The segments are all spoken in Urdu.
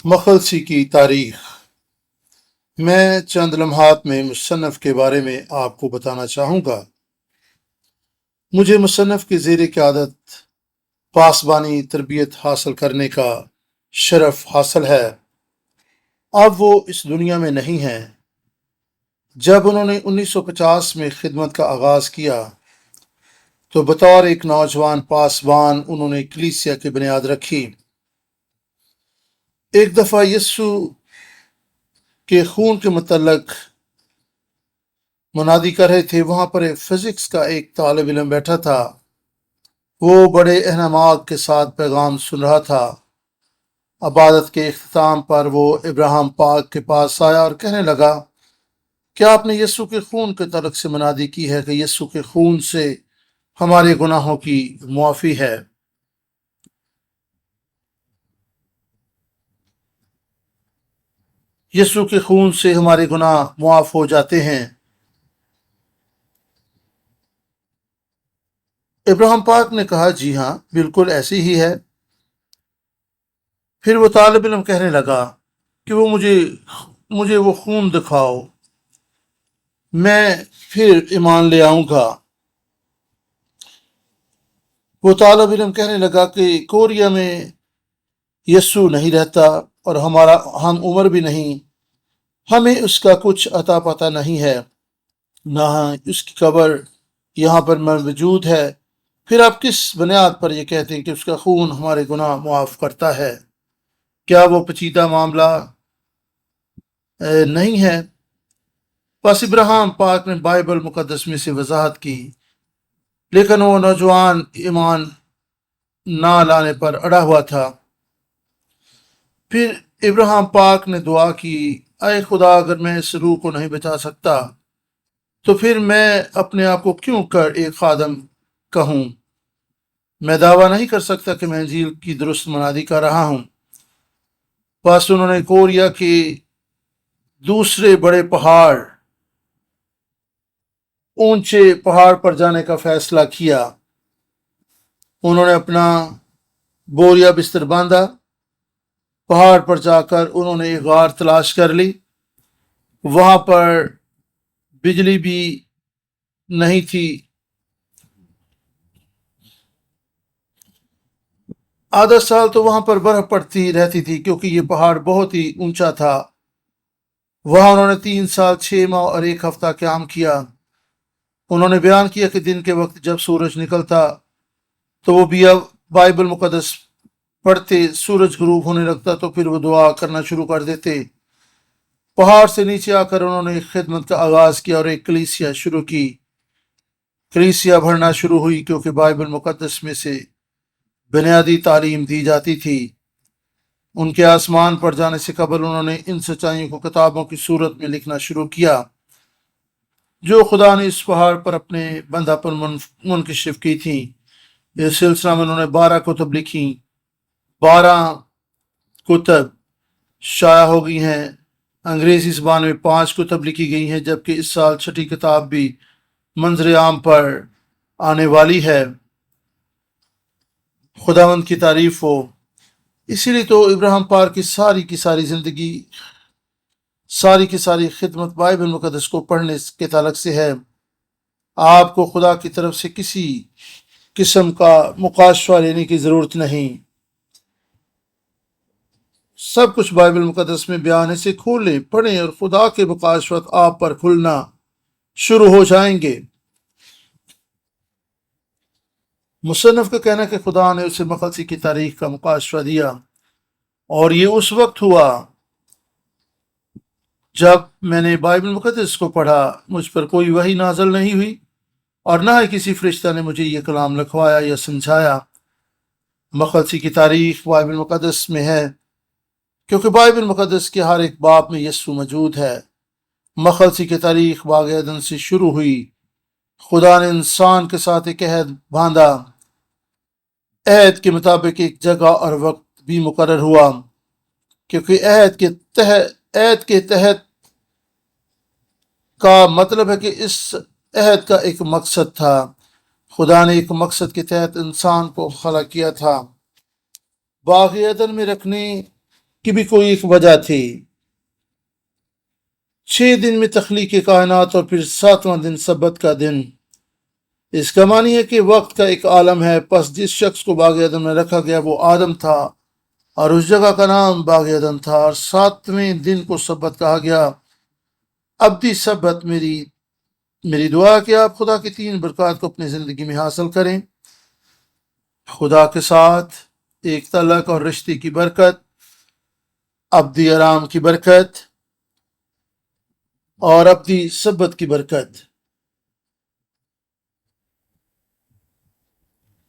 مخلصی کی تاریخ میں چند لمحات میں مصنف کے بارے میں آپ کو بتانا چاہوں گا۔ مجھے مصنف کی زیر قیادت پاسبانی تربیت حاصل کرنے کا شرف حاصل ہے۔ اب وہ اس دنیا میں نہیں ہیں۔ جب انہوں نے 1950 میں خدمت کا آغاز کیا تو بطور ایک نوجوان پاسبان انہوں نے کلیسیا کی بنیاد رکھی۔ ایک دفعہ یسوع کے خون کے متعلق منادی کر رہے تھے۔ وہاں پر فزکس کا ایک طالب علم بیٹھا تھا۔ وہ بڑے اہتمام کے ساتھ پیغام سن رہا تھا۔ عبادت کے اختتام پر وہ ابراہیم پاک کے پاس آیا اور کہنے لگا، کیا آپ نے یسوع کے خون کے تعلق سے منادی کی ہے کہ یسوع کے خون سے ہمارے گناہوں کی معافی ہے؟ یسوع کے خون سے ہمارے گناہ معاف ہو جاتے ہیں۔ ابراہیم پاک نے کہا، جی ہاں، بالکل ایسی ہی ہے۔ پھر وہ طالب علم کہنے لگا کہ وہ مجھے وہ خون دکھاؤ، میں پھر ایمان لے آؤں گا۔ وہ طالب علم کہنے لگا کہ کوریا میں یسوع نہیں رہتا اور ہم عمر بھی نہیں، ہمیں اس کا کچھ عطا پتہ نہیں ہے، نہ اس کی قبر یہاں پر موجود ہے۔ پھر آپ کس بنیاد پر یہ کہتے ہیں کہ اس کا خون ہمارے گناہ معاف کرتا ہے؟ کیا وہ پیچیدہ معاملہ نہیں ہے؟ بس ابراہیم پاک نے بائبل مقدس میں سے وضاحت کی، لیکن وہ نوجوان ایمان نہ لانے پر اڑا ہوا تھا۔ پھر ابراہیم پاک نے دعا کی، اے خدا، اگر میں اس روح کو نہیں بچا سکتا تو پھر میں اپنے آپ کو کیوں کر ایک خادم کہوں؟ میں دعویٰ نہیں کر سکتا کہ میں انجیل کی درست منادی کر رہا ہوں۔ بس انہوں نے کوریا کے دوسرے بڑے پہاڑ، اونچے پہاڑ پر جانے کا فیصلہ کیا۔ انہوں نے اپنا بوریا بستر باندھا، پہاڑ پر جا کر انہوں نے ایک غار تلاش کر لی۔ وہاں پر بجلی بھی نہیں تھی۔ آدھا سال تو وہاں پر برف پڑتی رہتی تھی کیونکہ یہ پہاڑ بہت ہی اونچا تھا۔ وہاں انہوں نے 3 سال 6 ماہ اور 1 ہفتہ قیام کیا۔ انہوں نے بیان کیا کہ دن کے وقت جب سورج نکلتا تو وہ بھی اب بائبل مقدس پڑھتے، سورج غروب ہونے لگتا تو پھر وہ دعا کرنا شروع کر دیتے۔ پہاڑ سے نیچے آ کر انہوں نے خدمت کا آغاز کیا اور ایک کلیسیا شروع کی۔ کلیسیا بڑھنا شروع ہوئی کیونکہ بائبل مقدس میں سے بنیادی تعلیم دی جاتی تھی۔ ان کے آسمان پر جانے سے قبل انہوں نے ان سچائیوں کو کتابوں کی صورت میں لکھنا شروع کیا جو خدا نے اس پہاڑ پر اپنے بندہ پر منکشف کی تھیں۔ اس سلسلہ میں انہوں نے 12 کتب لکھی۔ 12 کتب شائع ہو گئی ہیں۔ انگریزی زبان میں 5 کتب لکھی گئی ہیں، جبکہ اس سال 6ٹھی کتاب بھی منظر عام پر آنے والی ہے۔ خداوند کی تعریف ہو۔ اسی لیے تو ابراہیم پاک کی ساری زندگی، ساری کی ساری خدمت بائبل مقدس کو پڑھنے کے تعلق سے ہے۔ آپ کو خدا کی طرف سے کسی قسم کا مکاشفہ لینے کی ضرورت نہیں۔ سب کچھ بائبل مقدس میں بیان ہے۔ سے کھولیں، پڑھیں اور خدا کے مکاشفات آپ پر کھلنا شروع ہو جائیں گے۔ مصنف کا کہنا ہے کہ خدا نے اسے مخلصی کی تاریخ کا مکاشفہ دیا، اور یہ اس وقت ہوا جب میں نے بائبل مقدس کو پڑھا۔ مجھ پر کوئی وحی نازل نہیں ہوئی اور نہ ہی کسی فرشتہ نے مجھے یہ کلام لکھوایا یا سمجھایا۔ مخلصی کی تاریخ بائبل مقدس میں ہے کیونکہ بائبل مقدس کے ہر ایک باب میں یسوع موجود ہے۔ مخلصی کی تاریخ باغ عدن سے شروع ہوئی۔ خدا نے انسان کے ساتھ ایک عہد باندھا۔ عہد کے مطابق ایک جگہ اور وقت بھی مقرر ہوا، کیونکہ عہد کے تحت کا مطلب ہے کہ اس عہد کا ایک مقصد تھا۔ خدا نے ایک مقصد کے تحت انسان کو خلق کیا تھا۔ باغ عدن میں رکھنے کی بھی کوئی ایک وجہ تھی۔ 6 دن میں تخلیق کائنات اور پھر 7واں دن سبت کا دن۔ اس کا معنی ہے کہ وقت کا ایک عالم ہے۔ پس جس شخص کو باغ عدن میں رکھا گیا وہ آدم تھا، اور اس جگہ کا نام باغ عدن تھا، اور 7ویں دن کو سبت کہا گیا۔ ابدی سبت میری دعا ہے کہ آپ خدا کی 3 برکات کو اپنی زندگی میں حاصل کریں: خدا کے ساتھ ایک تعلق اور رشتے کی برکت، ابدی آرام کی برکت، اور ابدی سبت کی برکت۔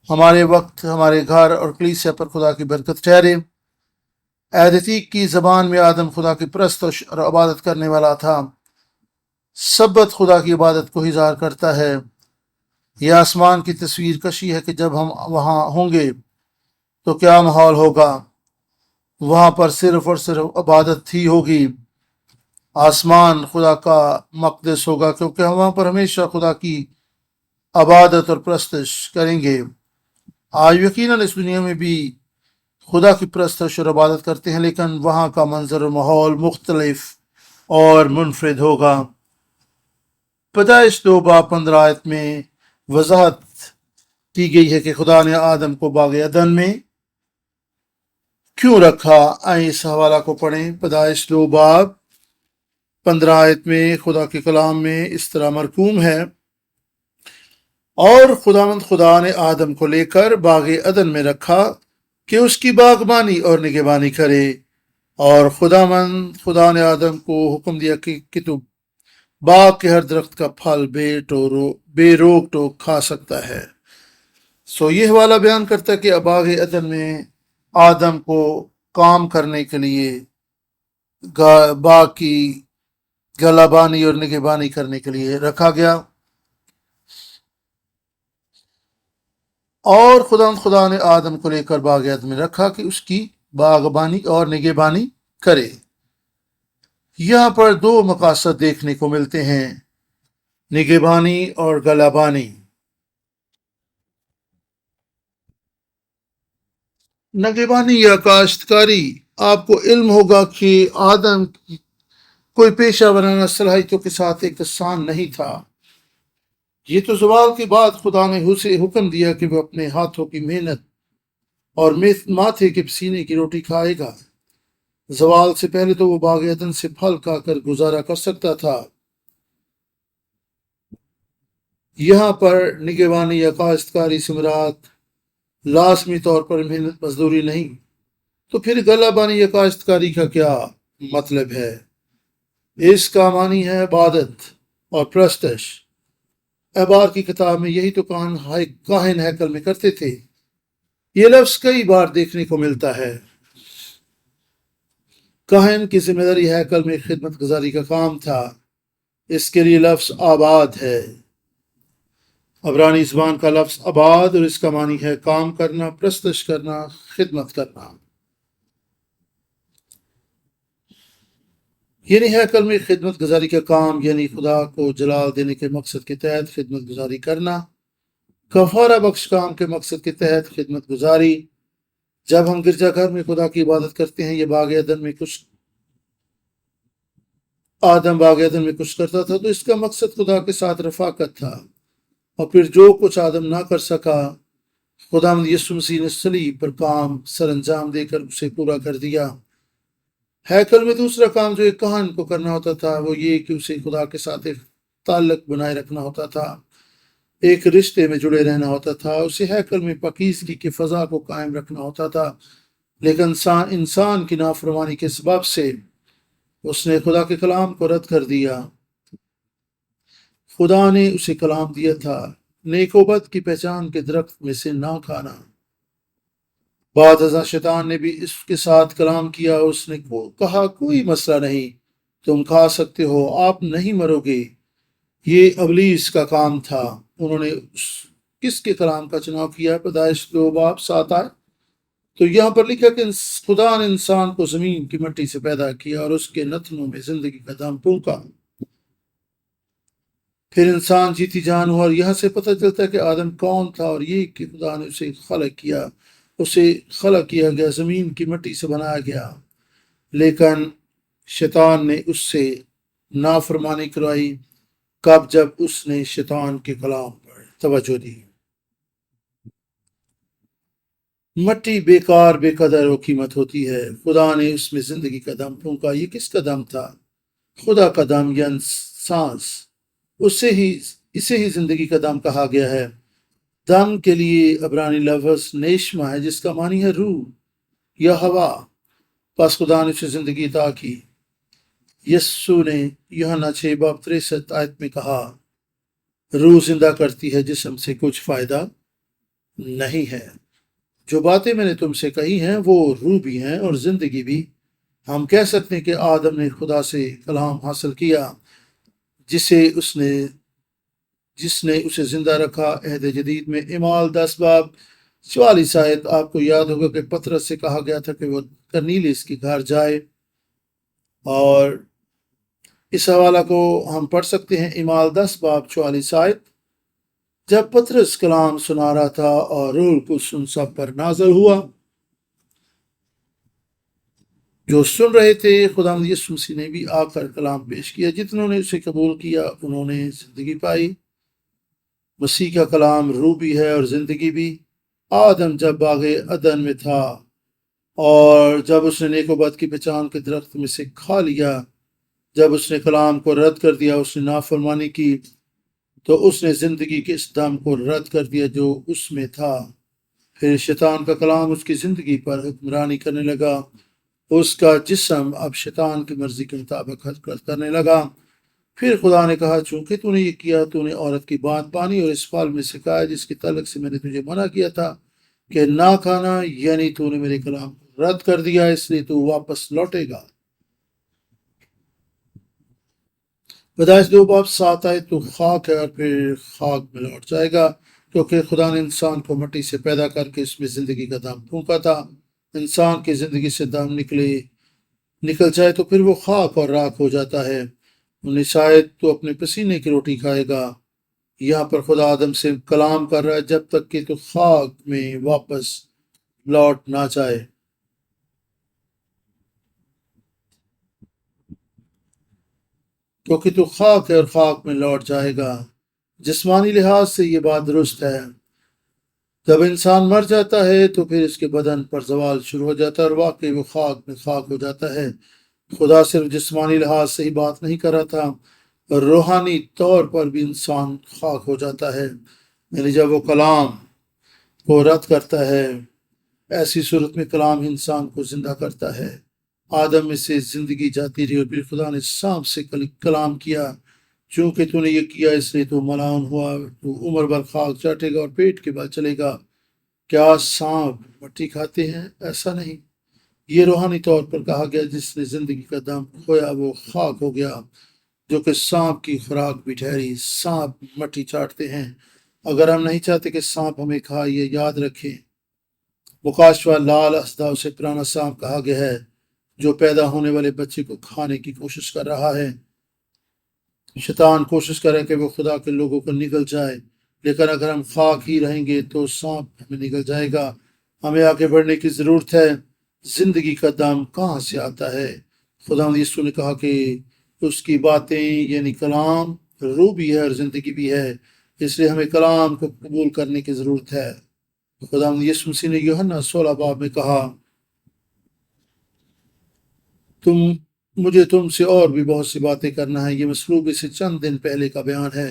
ہمارے وقت، ہمارے گھر اور کلیسیا پر خدا کی برکت ٹھہرے۔ عہد عتیق کی زبان میں آدم خدا کی پرستش اور عبادت کرنے والا تھا۔ سبت خدا کی عبادت کو اظہار کرتا ہے۔ یہ آسمان کی تصویر کشی ہے کہ جب ہم وہاں ہوں گے تو کیا ماحول ہوگا۔ وہاں پر صرف اور صرف عبادت ہی ہوگی۔ آسمان خدا کا مقدس ہوگا کیونکہ ہم وہاں پر ہمیشہ خدا کی عبادت اور پرستش کریں گے۔ آج یقیناً اس دنیا میں بھی خدا کی پرستش اور عبادت کرتے ہیں، لیکن وہاں کا منظر و ماحول مختلف اور منفرد ہوگا۔ پیدائش 2:15 میں وضاحت کی گئی ہے کہ خدا نے آدم کو باغ عدن میں کیوں رکھا۔ آئیں اس حوالہ کو پڑھیں۔ پیدائش 2:15 میں خدا کے کلام میں اس طرح مرقوم ہے: اور خدا نے آدم کو لے کر باغ عدن میں رکھا کہ اس کی باغبانی اور نگہبانی کرے، اور خدا نے آدم کو حکم دیا کہ تو باغ کے ہر درخت کا پھل بے روک ٹوک کھا سکتا ہے۔ یہ حوالہ بیان کرتا ہے کہ باغ عدن میں آدم کو کام کرنے کے لیے، باغ کی گلابانی اور نگہبانی کرنے کے لیے رکھا گیا، اور خدا نے آدم کو لے کر باغ عدن میں رکھا کہ اس کی باغبانی اور نگہبانی کرے۔ یہاں پر 2 مقاصد دیکھنے کو ملتے ہیں: نگہبانی اور گلابانی۔ نگہبانی یا کاشتکاری، آپ کو علم ہوگا کہ آدم کوئی پیشہ ورانہ صلاحیتوں کے ساتھ ایک آسان نہیں تھا۔ یہ تو زوال کے بعد خدا نے اسے حکم دیا کہ وہ اپنے ہاتھوں کی محنت اور ماتھے کے پسینے کی روٹی کھائے گا۔ زوال سے پہلے تو وہ باغ عدن سے پھل کھا کر گزارا کر سکتا تھا۔ یہاں پر نگہبانی یا کاشتکاری سے مراد لازمی طور پر محنت مزدوری نہیں، تو پھر گلابانی یا کاشتکاری کا کیا مطلب ہے؟ اس کا معنی ہے عبادت اور پرستش۔ احبار کی کتاب میں یہی تو کاہن ہیکل میں کرتے تھے۔ یہ لفظ کئی بار دیکھنے کو ملتا ہے۔ کاہن کی ذمہ داری ہیکل میں خدمت گزاری کا کام تھا۔ اس کے لیے لفظ آباد ہے۔ عبرانی زبان کا لفظ آباد، اور اس کا معنی ہے کام کرنا، پرستش کرنا، خدمت کرنا۔ یعنی ہیکل میں خدمت گزاری کا کام، یعنی خدا کو جلال دینے کے مقصد کے تحت خدمت گزاری کرنا، کفارہ بخش کام کے مقصد کے تحت خدمت گزاری۔ جب ہم گرجا گھر میں خدا کی عبادت کرتے ہیں، یہ آدم باغ عدن میں کچھ کرتا تھا، تو اس کا مقصد خدا کے ساتھ رفاقت تھا، اور پھر جو کچھ آدم نہ کر سکا، خداوند یسوع مسیح نے صلیب پر کام سر انجام دے کر اسے پورا کر دیا۔ ہیکل میں دوسرا کام جو ایک کاہن کو کرنا ہوتا تھا وہ یہ کہ اسے خدا کے ساتھ ایک تعلق بنائے رکھنا ہوتا تھا، ایک رشتے میں جڑے رہنا ہوتا تھا، اسے ہیکل میں پاکیزگی کی فضا کو قائم رکھنا ہوتا تھا۔ لیکن انسان کی نافرمانی کے سبب سے اس نے خدا کے کلام کو رد کر دیا۔ خدا نے اسے کلام دیا تھا، نیک و بد کی پہچان کے درخت میں سے نہ کھانا۔ بعد ازاں شیطان نے بھی اس کے ساتھ کلام کیا، اس نے کہا کوئی مسئلہ نہیں، تم کھا سکتے ہو، آپ نہیں مرو گے۔ یہ ابلیس کا کام تھا۔ انہوں نے کس کے کلام کا چناؤ کیا؟ پیدائش 2:7 تو یہاں پر لکھا کہ خدا نے انسان کو زمین کی مٹی سے پیدا کیا اور اس کے نتنوں میں زندگی کا دم پھونکا۔ پھر انسان جیتی جان ہوا، اور یہاں سے پتہ چلتا ہے کہ آدم کون تھا، اور یہ کہ خدا نے اسے خلق کیا گیا، زمین کی مٹی سے بنایا گیا۔ لیکن شیطان نے اس سے نافرمانی کروائی۔ کب؟ جب اس نے شیطان کے کلام پر توجہ دی۔ مٹی بیکار، بے قدر و قیمت ہوتی ہے۔ خدا نے اس میں زندگی کا دم پھونکا۔ یہ کس کا دم تھا؟ خدا کا دم یعنی سانس۔ اسے ہی زندگی کا دم کہا گیا ہے۔ دم کے لیے عبرانی لفظ نیشما ہے، جس کا معنی ہے روح یا ہوا۔ پس خدا نے اسے زندگی عطا کی۔ یسوع نے یوحنا 6:63 میں کہا، روح زندہ کرتی ہے، جسم سے کچھ فائدہ نہیں ہے۔ جو باتیں میں نے تم سے کہی ہیں وہ روح بھی ہیں اور زندگی بھی۔ ہم کہہ سکتے ہیں کہ آدم نے خدا سے کلام حاصل کیا، جس نے اسے زندہ رکھا۔ عہد جدید میں اعمال 10:44 آپ کو یاد ہوگا کہ پطرس سے کہا گیا تھا کہ وہ کرنیلیس کے گھر جائے، اور اس حوالہ کو ہم پڑھ سکتے ہیں۔ اعمال 10:44 جب پطرس کلام سنا رہا تھا اور روح القدس ان سب پر نازل ہوا جو سن رہے تھے۔ خداوند یسوع مسیح نے بھی آ کر کلام پیش کیا۔ جتنوں نے اسے قبول کیا انہوں نے زندگی پائی۔ مسیح کا کلام روح بھی ہے اور زندگی بھی۔ آدم جب باغ عدن میں تھا اور جب اس نے نیک و بد کی پہچان کے درخت میں سے کھا لیا، جب اس نے کلام کو رد کر دیا، اس نے نافرمانی کی، تو اس نے زندگی کے اس دم کو رد کر دیا جو اس میں تھا۔ پھر شیطان کا کلام اس کی زندگی پر حکمرانی کرنے لگا۔ اس کا جسم اب شیطان کی مرضی کے مطابق حرکت کرنے لگا۔ پھر خدا نے کہا، چونکہ تو نے یہ کیا، تو نے عورت کی بات مانی اور اس پھل میں سے کھایا جس کے تعلق سے میں نے تجھے منع کیا تھا کہ نہ کھانا، یعنی تو نے میرے کلام کو رد کر دیا، اس لیے تو واپس لوٹے گا۔ پیدائش 2:7 تو خاک ہے اور پھر خاک میں لوٹ جائے گا، کیونکہ خدا نے انسان کو مٹی سے پیدا کر کے اس میں زندگی کا دم پھونکا تھا۔ انسان کی زندگی سے دم نکل جائے تو پھر وہ خاک اور راکھ ہو جاتا ہے۔ شاید تو اپنے پسینے کی روٹی کھائے گا۔ یہاں پر خدا آدم سے کلام کر رہا ہے، جب تک کہ تو خاک میں واپس لوٹ نہ جائے۔ کیونکہ تو خاک ہے اور خاک میں لوٹ جائے گا۔ جسمانی لحاظ سے یہ بات درست ہے۔ جب انسان مر جاتا ہے تو پھر اس کے بدن پر زوال شروع ہو جاتا ہے اور واقعی وہ خاک میں خاک ہو جاتا ہے۔ خدا صرف جسمانی لحاظ سے ہی بات نہیں کر رہا تھا، روحانی طور پر بھی انسان خاک ہو جاتا ہے، یعنی جب وہ کلام کو رد کرتا ہے۔ ایسی صورت میں کلام انسان کو زندہ کرتا ہے۔ آدم میں سے زندگی جاتی رہی اور پھر خدا نے سانپ سے کلام کیا، چونکہ تو نے یہ کیا اس لیے تو ملعون ہوا، تو عمر بھر خاک چاٹے گا اور پیٹ کے بل چلے گا۔ کیا سانپ مٹی کھاتے ہیں؟ ایسا نہیں۔ یہ روحانی طور پر کہا گیا، جس نے زندگی کا دم کھویا وہ خاک ہو گیا، جو کہ سانپ کی خوراک بھی ٹھہری۔ سانپ مٹی چاٹتے ہیں۔ اگر ہم نہیں چاہتے کہ سانپ ہمیں کھائے، یہ یاد رکھیں۔ مکاشفہ لال اسدا اسے پرانا سانپ کہا گیا ہے جو پیدا ہونے والے بچے کو کھانے کی کوشش کر رہا ہے۔ شیطان کوشش کرے کہ وہ خدا کے لوگوں کو نگل جائے، لیکن اگر ہم خاک ہی رہیں گے تو سانپ ہمیں نگل جائے گا۔ ہمیں آگے بڑھنے کی ضرورت ہے۔ زندگی کا دم کہاں سے آتا ہے؟ خداوند یسوع نے کہا کہ اس کی باتیں یعنی کلام روح بھی ہے اور زندگی بھی ہے، اس لیے ہمیں کلام کو قبول کرنے کی ضرورت ہے۔ خداوند یسوع مسیح نے یوحنا 16 میں کہا، مجھے تم سے اور بھی بہت سی باتیں کرنا ہے۔ یہ مصلوب سے چند دن پہلے کا بیان ہے۔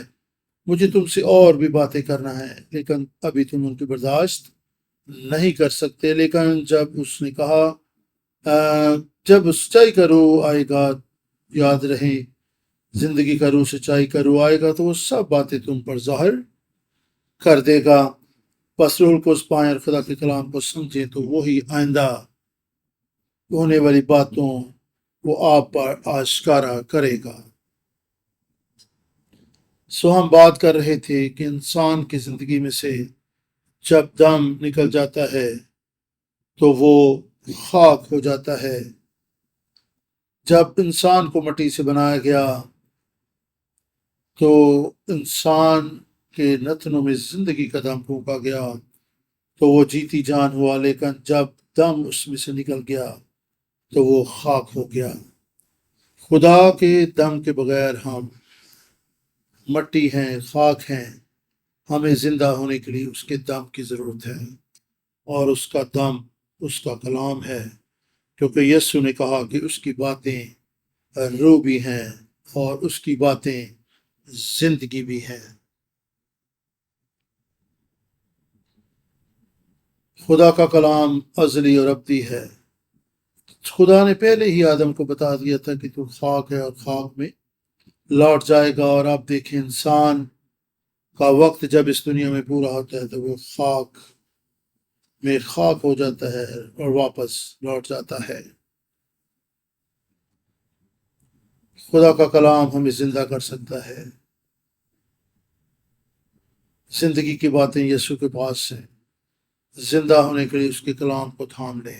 مجھے تم سے اور بھی باتیں کرنا ہے، لیکن ابھی تم ان کی برداشت نہیں کر سکتے۔ لیکن جب اس نے کہا، جب سچائی کا روح آئے گا، یاد رہے زندگی کا روح سچائی کا روح آئے گا تو وہ سب باتیں تم پر ظاہر کر دے گا۔ بس روح کو اس پائیں اور خدا کے کلام کو سمجھیں تو وہی آئندہ ہونے والی باتوں وہ آپ پر آشکارا کرے گا۔ ہم بات کر رہے تھے کہ انسان کی زندگی میں سے جب دم نکل جاتا ہے تو وہ خاک ہو جاتا ہے۔ جب انسان کو مٹی سے بنایا گیا تو انسان کے نتنوں میں زندگی کا دم پھونکا گیا تو وہ جیتی جان ہوا، لیکن جب دم اس میں سے نکل گیا تو وہ خاک ہو گیا۔ خدا کے دم کے بغیر ہم مٹی ہیں، خاک ہیں۔ ہمیں زندہ ہونے کے لیے اس کے دم کی ضرورت ہے، اور اس کا دم اس کا کلام ہے، کیونکہ یسوع نے کہا کہ اس کی باتیں روح بھی ہیں اور اس کی باتیں زندگی بھی ہیں۔ خدا کا کلام ازلی اور ابدی ہے۔ خدا نے پہلے ہی آدم کو بتا دیا تھا کہ تو خاک ہے اور خاک میں لوٹ جائے گا، اور آپ دیکھیں انسان کا وقت جب اس دنیا میں پورا ہوتا ہے تو وہ خاک میں خاک ہو جاتا ہے اور واپس لوٹ جاتا ہے۔ خدا کا کلام ہمیں زندہ کر سکتا ہے۔ زندگی کی باتیں یسوع کے پاس ہیں۔ زندہ ہونے کے لیے اس کے کلام کو تھام لیں۔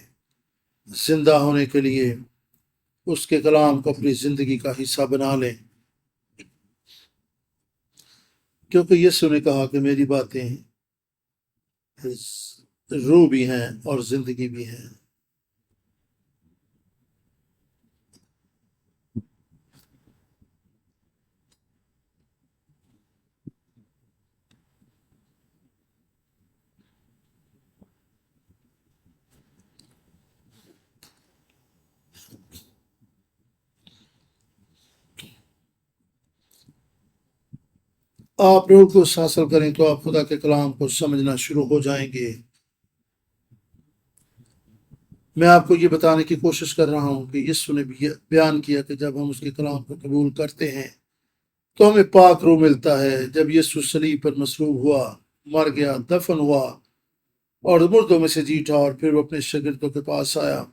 زندہ ہونے کے لیے اس کے کلام کو اپنی زندگی کا حصہ بنا لیں، کیونکہ یسوع نے کہا کہ میری باتیں روح بھی ہیں اور زندگی بھی ہیں۔ آپ روح کو حاصل کریں تو آپ خدا کے کلام کو سمجھنا شروع ہو جائیں گے۔ میں آپ کو یہ بتانے کی کوشش کر رہا ہوں کہ یسوع نے بھی بیان کیا کہ جب ہم اس کے کلام کو قبول کرتے ہیں تو ہمیں پاک روح ملتا ہے۔ جب یسوع صلیب پر مصلوب ہوا، مر گیا، دفن ہوا اور مردوں میں سے جی اٹھا، اور پھر وہ اپنے شاگردوں کے پاس آیا۔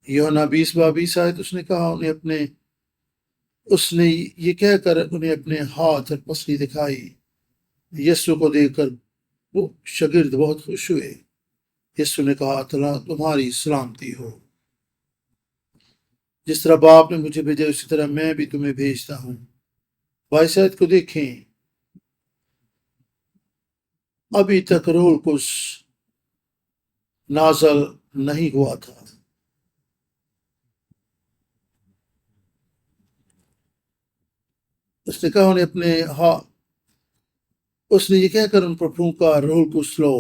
یوحنا 20:22 آئے تو اس نے کہا اس نے یہ کہہ کر انہیں اپنے ہاتھ اور پسلی دکھائی۔ یسوع کو دیکھ کر وہ شاگرد بہت خوش ہوئے۔ یسوع نے کہا تمہاری سلامتی ہو، جس طرح باپ نے مجھے بھیجا اسی طرح میں بھی تمہیں بھیجتا ہوں۔ 22 کو دیکھیں، ابھی تک روح القدس نازل نہیں ہوا تھا۔ اس نے کہا انہیں اس نے یہ کہہ کر ان پر پھونکا، روح القدس لو،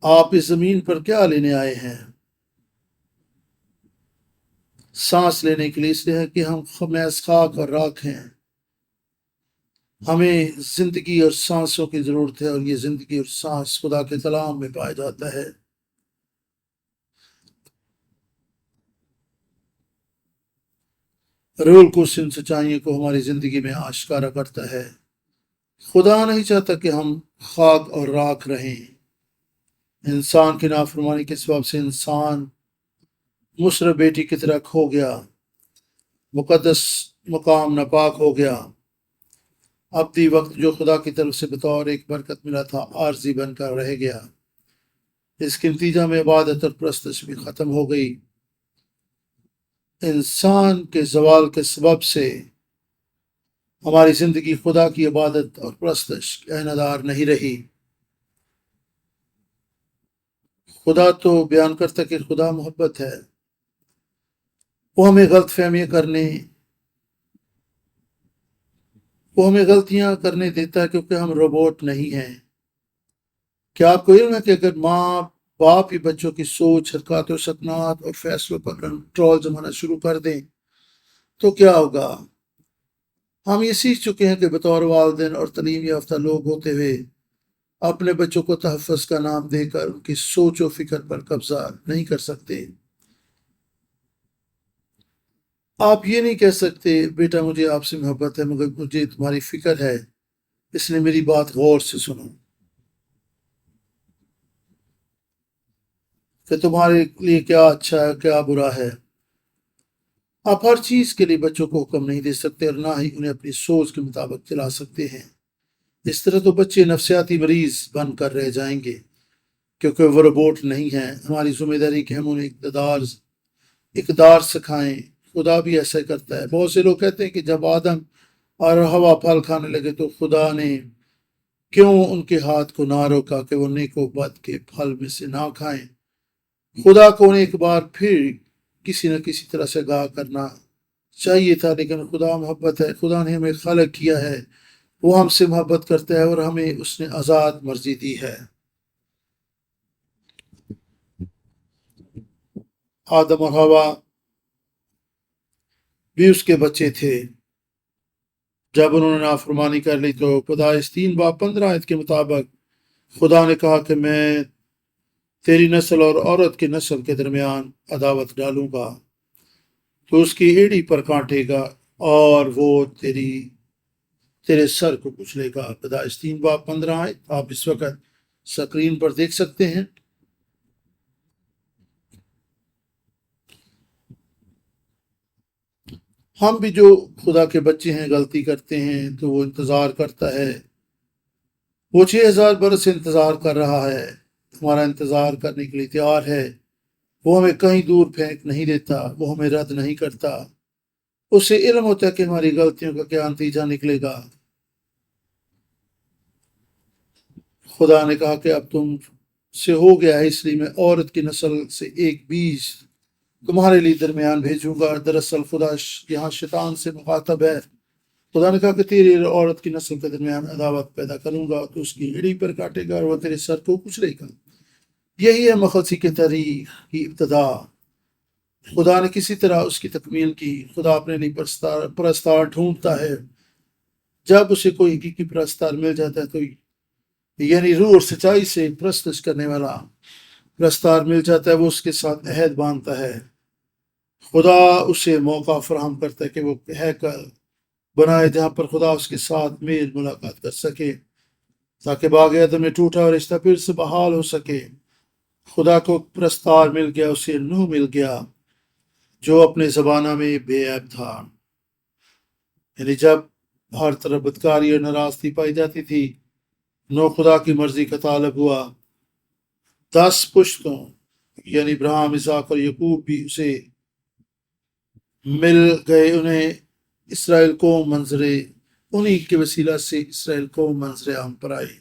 آپ اس زمین پر کیا لینے آئے ہیں؟ سانس لینے کے لیے، اس لیے کہ ہم محض خاک اور راکھ ہیں۔ ہمیں زندگی اور سانسوں کی ضرورت ہے، اور یہ زندگی اور سانس خدا کے کلام میں پایا جاتا ہے۔ روح القدس ان سچائیوں کو ہماری زندگی میں آشکارا کرتا ہے۔ خدا نہیں چاہتا کہ ہم خاک اور راکھ رہیں۔ انسان کی نافرمانی کے سبب سے انسان مصر بیٹی کی طرح کھو گیا، مقدس مقام ناپاک ہو گیا۔ ابدی وقت جو خدا کی طرف سے بطور ایک برکت ملا تھا، عارضی بن کر رہ گیا۔ اس کے نتیجہ میں عبادت اور پرستش بھی ختم ہو گئی۔ انسان کے زوال کے سبب سے ہماری زندگی خدا کی عبادت اور پرستش کے عینادار نہیں رہی۔ خدا تو بیان کرتا کہ خدا محبت ہے۔ وہ ہمیں غلطیاں کرنے دیتا ہے، کیونکہ ہم روبوٹ نہیں ہیں۔ کیا آپ کو علم ہے کہ اگر ماں باپ ہی بچوں کی سوچ، حرکات و سکنات اور فیصلوں پر کنٹرول جمانا شروع کر دیں تو کیا ہوگا؟ ہم یہ سیکھ چکے ہیں کہ بطور والدین اور تعلیم یافتہ لوگ ہوتے ہوئے اپنے بچوں کو تحفظ کا نام دے کر ان کی سوچ و فکر پر قبضہ نہیں کر سکتے۔ آپ یہ نہیں کہہ سکتے بیٹا مجھے آپ سے محبت ہے، مگر مجھے تمہاری فکر ہے، اس لیے میری بات غور سے سنو کہ تمہارے لیے کیا اچھا ہے کیا برا ہے۔ آپ ہر چیز کے لیے بچوں کو حکم نہیں دے سکتے، اور نہ ہی انہیں اپنی سوچ کے مطابق چلا سکتے ہیں۔ اس طرح تو بچے نفسیاتی مریض بن کر رہ جائیں گے، کیونکہ وہ روبوٹ نہیں ہیں۔ ہماری ذمہ داری کہ ہم انہیں اقدار سکھائیں۔ خدا بھی ایسا کرتا ہے۔ بہت سے لوگ کہتے ہیں کہ جب آدم اور ہوا پھل کھانے لگے تو خدا نے کیوں ان کے ہاتھ کو نہ روکا کہ وہ نیک و بد کے پھل میں سے نہ کھائیں؟ خدا کو ایک بار پھر کسی نہ کسی طرح سے آگاہ کرنا چاہیے تھا، لیکن خدا محبت ہے، خدا نے ہمیں خلق کیا ہے، وہ ہم سے محبت کرتا ہے اور ہمیں اس نے آزاد مرضی دی ہے۔ آدم اور حوا بھی اس کے بچے تھے۔ جب انہوں نے نافرمانی کر لی تو پیدائش 3:15 کے مطابق خدا نے کہا کہ میں تیری نسل اور عورت کی نسل کے درمیان عداوت ڈالوں گا، تو اس کی ایڑی پر کاٹے گا اور وہ تیرے سر کو کچلے گا۔ پیدائش 3:15 آپ اس وقت سکرین پر دیکھ سکتے ہیں۔ ہم بھی جو خدا کے بچے ہیں غلطی کرتے ہیں تو وہ انتظار کرتا ہے، وہ 6000 برس سے انتظار کر رہا ہے، ہمارا انتظار کرنے کے لیے تیار ہے۔ وہ ہمیں کہیں دور پھینک نہیں دیتا، وہ ہمیں رد نہیں کرتا، اسے علم ہوتا ہے کہ ہماری غلطیوں کا کیا نتیجہ نکلے گا۔ خدا نے کہا کہ اب تم سے ہو گیا ہے، اس لیے میں عورت کی نسل سے ایک بیج تمہارے لیے درمیان بھیجوں گا۔ دراصل خدا یہاں شیطان سے مخاطب ہے۔ خدا نے کہا کہ تیری عورت کی نسل کے درمیان عداوت پیدا کروں گا، تو اس کی ایڑی پر کاٹے گا اور وہ تیرے سر کو کچلے گا۔ یہی ہے مخلصی کے تاریخ کی ابتدا۔ خدا نے کسی طرح اس کی تکمیل کی۔ خدا اپنے لیے پرستار ڈھونڈتا ہے۔ جب اسے کوئی حقیقی پرستار مل جاتا ہے، تو یعنی روح اور سچائی سے پرستش کرنے والا پرستار مل جاتا ہے، وہ اس کے ساتھ عہد باندھتا ہے۔ خدا اسے موقع فراہم کرتا ہے کہ وہ ہیکل بنائے جہاں پر خدا اس کے ساتھ میل ملاقات کر سکے، تاکہ باغ عدن میں ٹوٹا اور رشتہ پھر سے بحال ہو سکے۔ خدا کو پرستار مل گیا، اسے نوح مل گیا جو اپنے زمانہ میں بے عیب تھا۔ یعنی جب ہر طرف بدکاری اور ناراضگی پائی جاتی تھی، نوح خدا کی مرضی کا طالب ہوا۔ 10 پشتوں یعنی ابراہیم، اسحاق اور یعقوب بھی اسے مل گئے، انہیں اسرائیل قوم منظرے، انہی کے وسیلہ سے اسرائیل قوم منظر عام پر آئی۔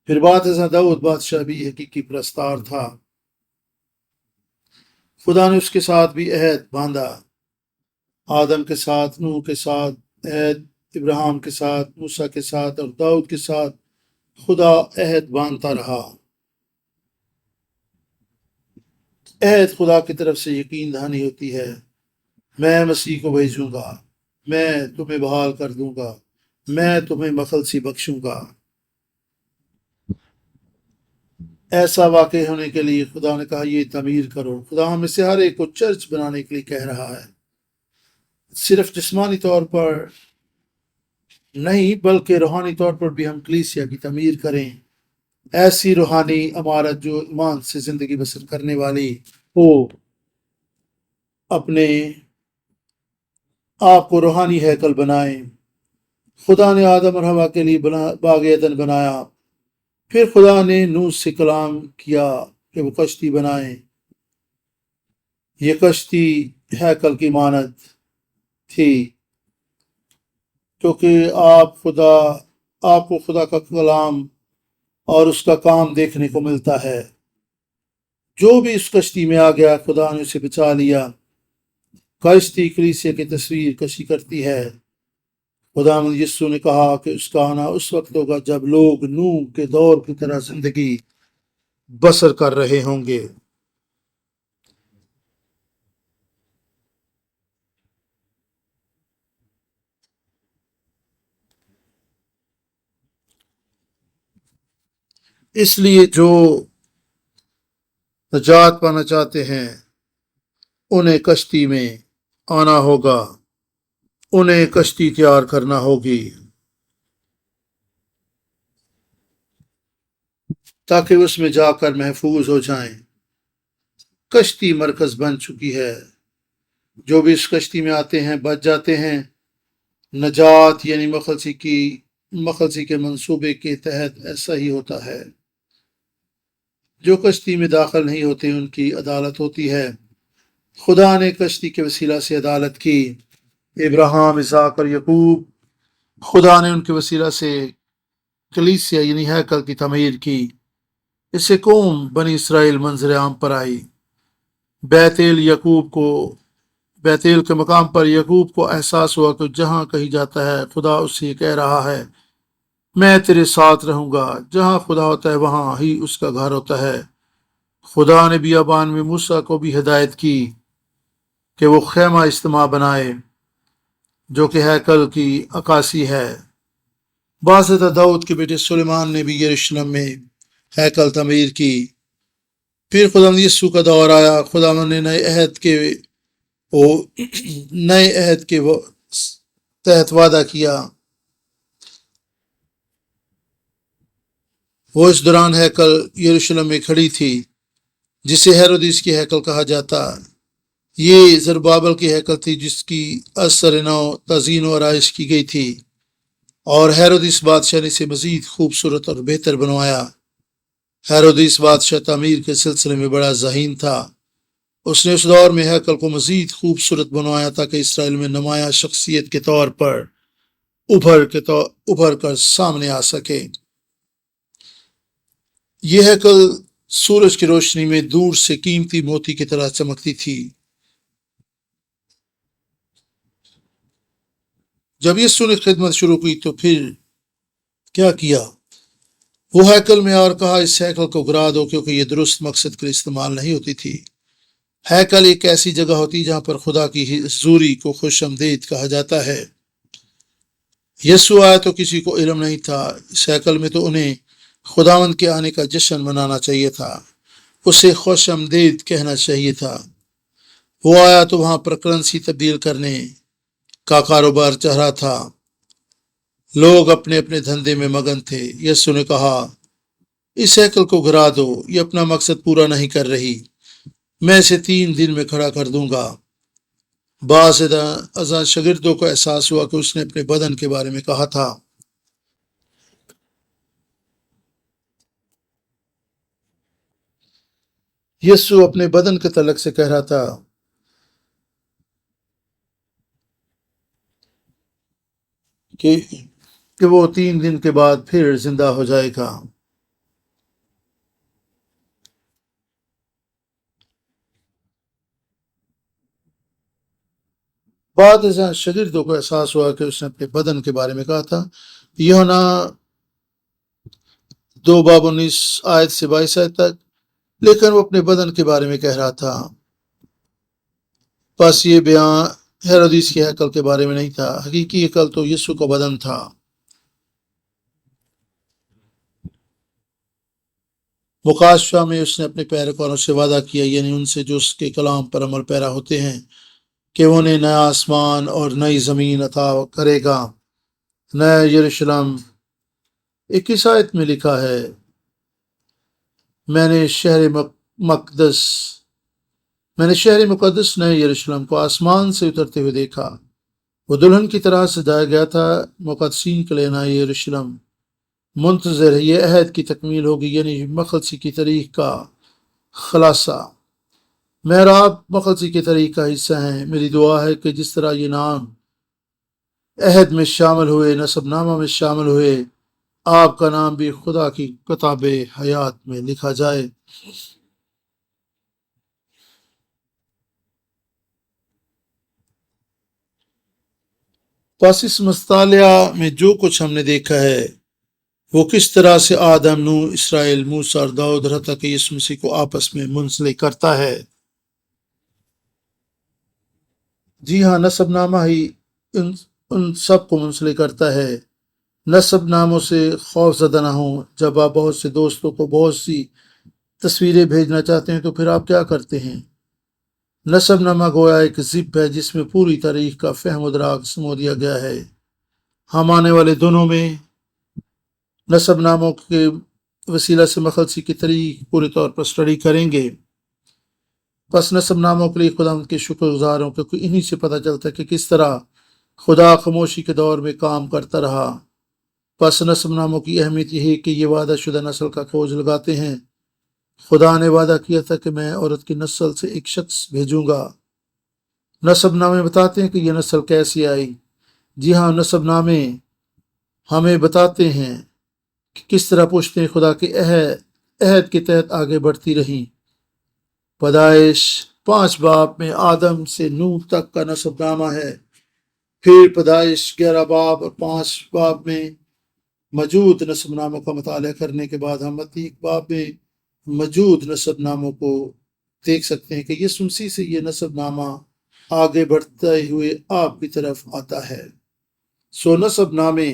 پھر بات ہے داؤد بادشاہ بھی حقیقی پرستار تھا۔ خدا نے اس کے ساتھ بھی عہد باندھا، آدم کے ساتھ، نوح کے ساتھ عہد، ابراہیم کے ساتھ، موسیٰ کے ساتھ اور داؤد کے ساتھ خدا عہد باندھتا رہا۔ عہد خدا کی طرف سے یقین دہانی ہوتی ہے، میں مسیح کو بھیجوں گا، میں تمہیں بحال کر دوں گا، میں تمہیں مخلصی بخشوں گا۔ ایسا واقع ہونے کے لیے خدا نے کہا یہ تعمیر کرو۔ خدا ہم میں سے ہر ایک کو چرچ بنانے کے لیے کہہ رہا ہے، صرف جسمانی طور پر نہیں بلکہ روحانی طور پر بھی ہم کلیسیا کی تعمیر کریں، ایسی روحانی عمارت جو ایمان سے زندگی بسر کرنے والی ہو، اپنے آپ کو روحانی ہیکل بنائیں۔ خدا نے آدم اور حوا کے لیے باغ عدن بنایا، پھر خدا نے نوح سے کلام کیا کہ وہ کشتی بنائیں۔ یہ کشتی ہیکل کی مانند تھی، کیونکہ آپ کو خدا کا کلام اور اس کا کام دیکھنے کو ملتا ہے۔ جو بھی اس کشتی میں آ گیا خدا نے اسے بچا لیا۔ کشتی کلیسیا کی تصویر کشی کرتی ہے۔ خدا یسوع نے کہا کہ اس کا آنا اس وقت ہوگا جب لوگ نوح کے دور کی طرح زندگی بسر کر رہے ہوں گے۔ اس لیے جو نجات پانا چاہتے ہیں انہیں کشتی میں آنا ہوگا، انہیں کشتی تیار کرنا ہوگی تاکہ اس میں جا کر محفوظ ہو جائیں۔ کشتی مرکز بن چکی ہے، جو بھی اس کشتی میں آتے ہیں بچ جاتے ہیں۔ نجات یعنی مخلصی کے منصوبے کے تحت ایسا ہی ہوتا ہے۔ جو کشتی میں داخل نہیں ہوتے ان کی عدالت ہوتی ہے۔ خدا نے کشتی کے وسیلہ سے عدالت کی۔ ابراہیم، اسحاق اور یعقوب، خدا نے ان کے وسیلہ سے کلیسیا یعنی ہیکل کی تعمیر کی۔ اس سے قوم بنی اسرائیل منظر عام پر آئی۔ بیتیل یعقوب کو بیتیل کے مقام پر یعقوب کو احساس ہوا کہ جہاں کہیں جاتا ہے خدا اس سے کہہ رہا ہے میں تیرے ساتھ رہوں گا، جہاں خدا ہوتا ہے وہاں ہی اس کا گھر ہوتا ہے۔ خدا نے بیابان میں موسیٰ کو بھی ہدایت کی کہ وہ خیمہ اجتماع بنائے جو کہ ہیکل کی عکاسی ہے۔ بازدہ داؤد کے بیٹے سلیمان نے بھی یروشلم میں ہیکل تعمیر کی۔ پھر خدا یسوع کا دور آیا، خدا نے نئے عہد کے تحت وعدہ کیا۔ وہ اس دوران ہیکل یروشلم میں کھڑی تھی جسے ہیرودیس کی ہیکل کہا جاتا۔ یہ زربابل کی ہیکل تھی جس کی اثر نو تزئین و آرائش کی گئی تھی، اور ہیرودیس بادشاہ نے اسے مزید خوبصورت اور بہتر بنوایا۔ ہیرودیس بادشاہ تعمیر کے سلسلے میں بڑا ذہین تھا۔ اس نے اس دور میں ہیکل کو مزید خوبصورت بنوایا تاکہ اسرائیل میں نمایاں شخصیت کے طور پر ابھر کر سامنے آ سکے۔ یہ ہیکل سورج کی روشنی میں دور سے قیمتی موتی کی طرح چمکتی تھی۔ جب یسوع نے خدمت شروع کی تو پھر کیا کیا؟ وہ ہیکل میں اور کہا اس ہیکل کو گرا دو، کیونکہ یہ درست مقصد کے لیے استعمال نہیں ہوتی تھی۔ ہیکل ایک ایسی جگہ ہوتی جہاں پر خدا کی حضوری کو خوش آمدید کہا جاتا ہے۔ یسوع آیا تو کسی کو علم نہیں تھا، اس ہیکل میں تو انہیں خداوند کے آنے کا جشن منانا چاہیے تھا، اسے خوش آمدید کہنا چاہیے تھا۔ وہ آیا تو وہاں پر کرنسی تبدیل کرنے کا کاروبار چل رہا تھا، لوگ اپنے اپنے دھندے میں مگن تھے۔ یسوع نے کہا اس ہیکل کو گرا دو، یہ اپنا مقصد پورا نہیں کر رہی، میں اسے 3 دن میں کھڑا کر دوں گا۔ بعض ازاں شاگردوں کو احساس ہوا کہ اس نے اپنے بدن کے بارے میں کہا تھا۔ یسوع اپنے بدن کے تعلق سے کہہ رہا تھا کہ وہ 3 دن کے بعد پھر زندہ ہو جائے گا۔ بعد ازاں شاگردوں کو احساس ہوا کہ اس نے اپنے بدن کے بارے میں کہا تھا۔ یوحنا 2:19 تک، لیکن وہ اپنے بدن کے بارے میں کہہ رہا تھا۔ بس یہ بیان ہیرودیس کی ہیکل کے بارے میں نہیں تھا، حقیقی ہیکل تو یسوع کا بدن تھا۔ مکاشفہ میں اس نے اپنے پیروکاروں سے وعدہ کیا، یعنی ان سے جو اس کے کلام پر عمل پیرا ہوتے ہیں، کہ وہ انہیں نیا آسمان اور نئی زمین عطا کرے گا، نیا یروشلم۔ 21 آیت میں لکھا ہے میں نے شہر مقدس نئے یروشلم کو آسمان سے اترتے ہوئے دیکھا، وہ دلہن کی طرح سجایا گیا تھا۔ مقدسین کے لیے نیا یروشلم منتظر ہے، یہ عہد کی تکمیل ہوگی، یعنی مخلصی کی تاریخ کا خلاصہ۔ محراب مخلصی کی تاریخ کا حصہ ہیں۔ میری دعا ہے کہ جس طرح یہ نام عہد میں شامل ہوئے، نسب نامہ میں شامل ہوئے، آپ کا نام بھی خدا کی کتاب حیات میں لکھا جائے۔ پس اس مطالعہ میں جو کچھ ہم نے دیکھا ہے وہ کس طرح سے آدم، نوح، اسرائیل، موسیٰ اور داؤد حتیٰ کہ یسوع مسیح کو آپس میں منسلک کرتا ہے۔ جی ہاں، نسب نامہ ہی ان سب کو منسلک کرتا ہے۔ نسب ناموں سے خوف زدہ نہ ہوں۔ جب آپ بہت سے دوستوں کو بہت سی تصویریں بھیجنا چاہتے ہیں تو پھر آپ کیا کرتے ہیں؟ نسب نامہ گویا ایک زپ ہے جس میں پوری تاریخ کا فہم و ادراک سمو دیا گیا ہے۔ ہم آنے والے دنوں میں نسب ناموں کے وسیلہ سے مخلصی کی تاریخ پورے طور پر اسٹڈی کریں گے۔ پس نسب ناموں کے لیے خدا کے شکر گزار ہوں، کیونکہ انہی سے پتہ چلتا ہے کہ کس طرح خدا خاموشی کے دور میں کام کرتا رہا۔ پس نسب ناموں کی اہمیت یہ ہے کہ یہ وعدہ شدہ نسل کا کھوج لگاتے ہیں۔ خدا نے وعدہ کیا تھا کہ میں عورت کی نسل سے ایک شخص بھیجوں گا۔ نسب نامے بتاتے ہیں کہ یہ نسل کیسی آئی۔ جی ہاں، نسب نامے ہمیں بتاتے ہیں کہ کس طرح پشتیں خدا کے عہد کے تحت آگے بڑھتی رہیں۔ پیدائش 5 باب میں آدم سے نوح تک کا نسب نامہ ہے، پھر پیدائش 11 باب اور 5 باب میں موجود نسب ناموں کا مطالعہ کرنے کے بعد ہم ایک باب میں موجود نسب ناموں کو دیکھ سکتے ہیں کہ یسوع مسیح سے یہ نسب نامہ آگے بڑھتے ہوئے آپ کی طرف آتا ہے۔ نسب نامے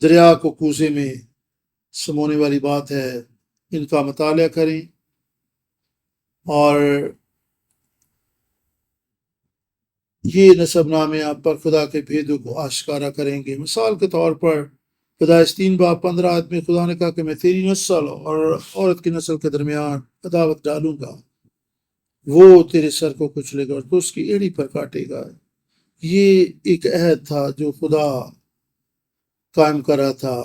دریا کو کوزے میں سمونے والی بات ہے، ان کا مطالعہ کریں اور یہ نسب نامے آپ پر خدا کے بھیدوں کو آشکارا کریں گے۔ مثال کے طور پر پیدائش 3 باب 15 آیت میں خدا نے کہا کہ میں تیری نسل اور عورت کی نسل کے درمیان عداوت ڈالوں گا، وہ تیرے سر کو کچلے گا اور تو اس کی ایڑی پر کاٹے گا۔ یہ ایک عہد تھا جو خدا قائم کر رہا تھا۔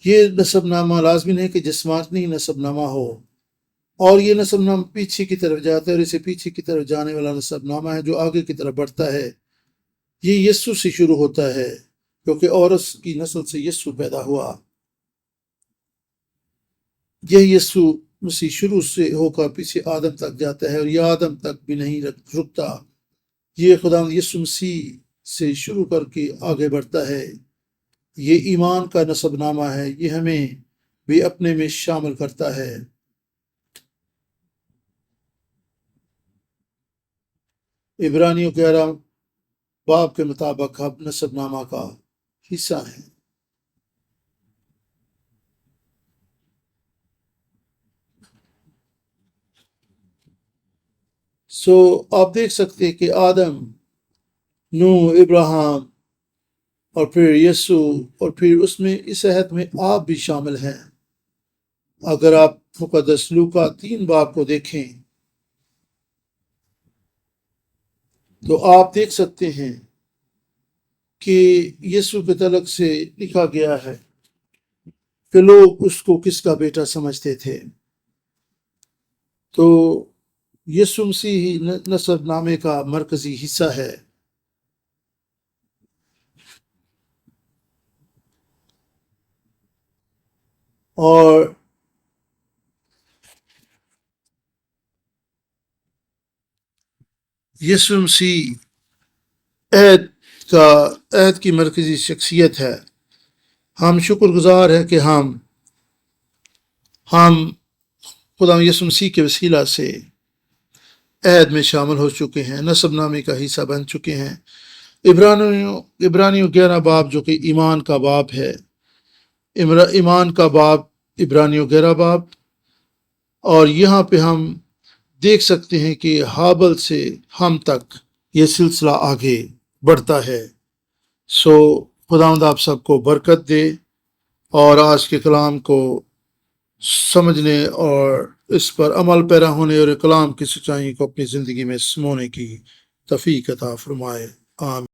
یہ نسب نامہ لازمی نہیں کہ جسمانی نسب نامہ ہو، اور یہ نسب نامہ پیچھے کی طرف جاتا ہے، اور اسے پیچھے کی طرف جانے والا نسب نامہ ہے جو آگے کی طرف بڑھتا ہے۔ یہ یسوع سے شروع ہوتا ہے کیونکہ عورت کی نسل سے یسوع پیدا ہوا۔ یہ یسوع مسیح شروع سے ہو کر پیچھے آدم تک جاتا ہے، اور یہ آدم تک بھی نہیں رکتا، یہ خدا یسوع مسیح سے شروع کر کے آگے بڑھتا ہے۔ یہ ایمان کا نسب نامہ ہے، یہ ہمیں بھی اپنے میں شامل کرتا ہے۔ عبرانیوں 11 باب کے مطابق ہم نسب نامہ کا حصہ ہیں۔ آپ دیکھ سکتے ہیں کہ آدم، نوح، ابراہیم اور پھر یسوع، اور پھر اس میں اس عہد میں آپ بھی شامل ہیں۔ اگر آپ مقدس لوکا 3 باب کو دیکھیں تو آپ دیکھ سکتے ہیں کہ یسوع کے تعلق سے لکھا گیا ہے کہ لوگ اس کو کس کا بیٹا سمجھتے تھے۔ تو یسوع مسیح ہی نسب نامے کا مرکزی حصہ ہے۔ اور یسوع مسیح عہد کی مرکزی شخصیت ہے۔ ہم شکر گزار ہیں کہ ہم خدا یسوع مسیح کے وسیلہ سے عہد میں شامل ہو چکے ہیں، نسب نامے کا حصہ بن چکے ہیں۔ عبرانیوں 11 باب جو کہ ایمان کا باب ہے، ایمان کا باب عبرانیوں 11 باب، اور یہاں پہ ہم دیکھ سکتے ہیں کہ ہابل سے ہم تک یہ سلسلہ آگے بڑھتا ہے۔ خداوند آپ سب کو برکت دے، اور آج کے کلام کو سمجھنے اور اس پر عمل پیرا ہونے اور کلام کی سچائی کو اپنی زندگی میں سمونے کی توفیق عطا فرمائے۔ آمین۔